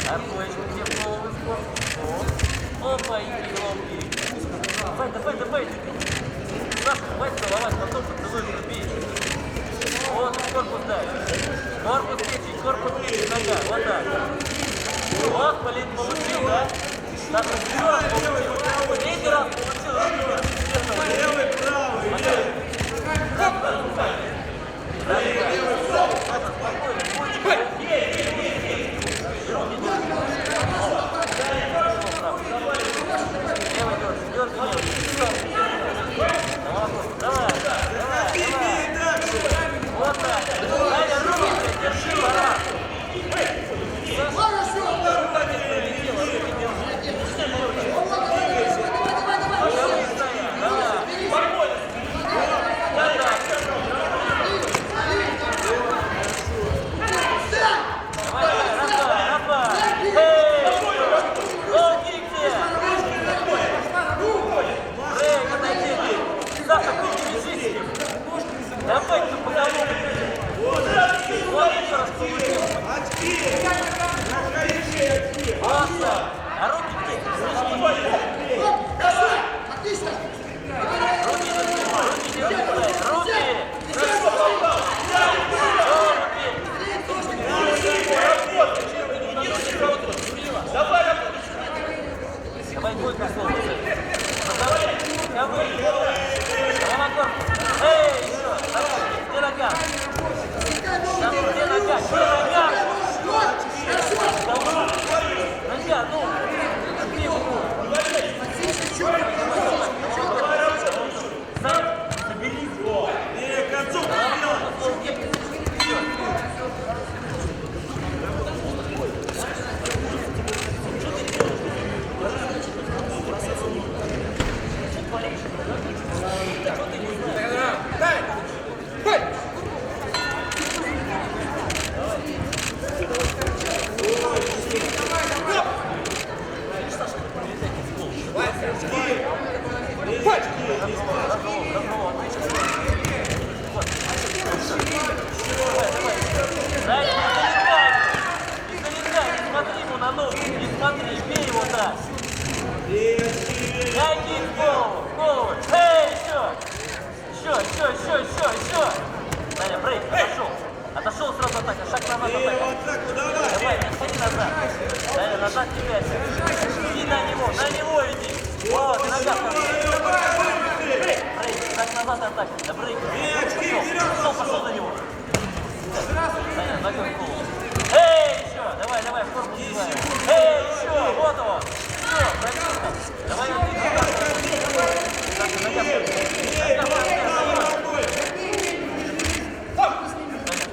Аркоечку тебе в голову. Опа, иди, ловки. Давай. Саша, давай целовать, потом поцелуй бей. Вот, корпус дай. Корпус плечи, нога. Вот так. Вот, блин, получил, да? Саша, еще раз получил. Третий раз получил. Левый, правый. Вот так. Даня, руки держи, пора. Давай, ты по голову. Вот еще раз получил. А руки где? Давай двойку слово. Давай. Эй, еще. Давай. Где нога? Где нога? Нога, ну. Где руку? Забери его. И концу. Не смотри, бей его так. Дай ей в голову. Эй, еще. Даня, брейк, отошел сразу атака, шаг назад атака. Давай, иди назад. Даня, назад не пятся. Иди на него иди. Вот, нога. Брейк, шаг назад атака. Да брейк. Пошел на него. Даня, нога в голову. Эй, еще, давай, в корпус давай. Эй, еще, вот его. Все, пробился. Давай,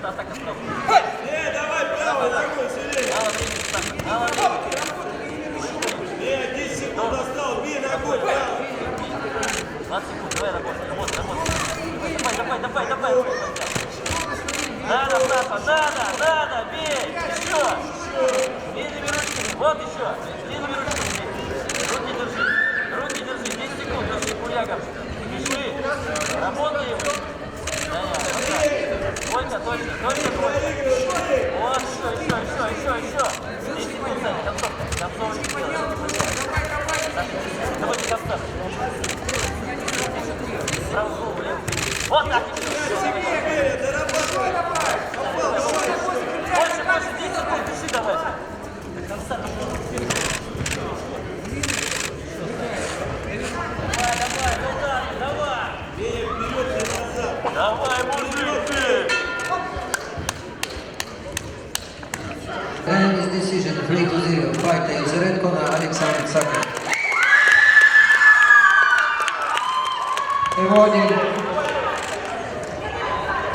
атака справа. Давай, правый, такой, сильнее. Мало времени. 10 секунд осталось, бей ногой, правый. 20 секунд, давай, работай. Давай. Надо, Саша, бей. Еще. Длинными ручками, вот еще. Длинными ручками. Руки держи, 10 секунд, держи, курягом. Пиши, работаем. Даня, точно. Вот, еще. 10 секунд, Даня, концовка не делай. Давай, конца. Правую голову, левую. Вот так. Больше, 10 секунд, пиши давай. До конца. Давай. Давай, мужик. Unanimous decision, 3-0. Fighter is red corner, Alexander Saker. Awarding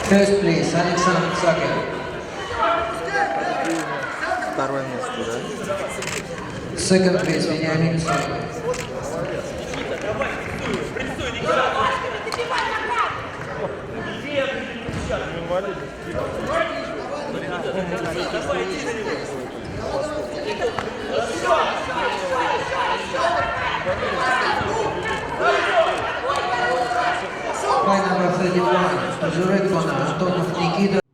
first place, Alexander Saker. Второе место, да? Second place, Veniamin Saker. Fight number 31, Red corner, Antonov Nikita.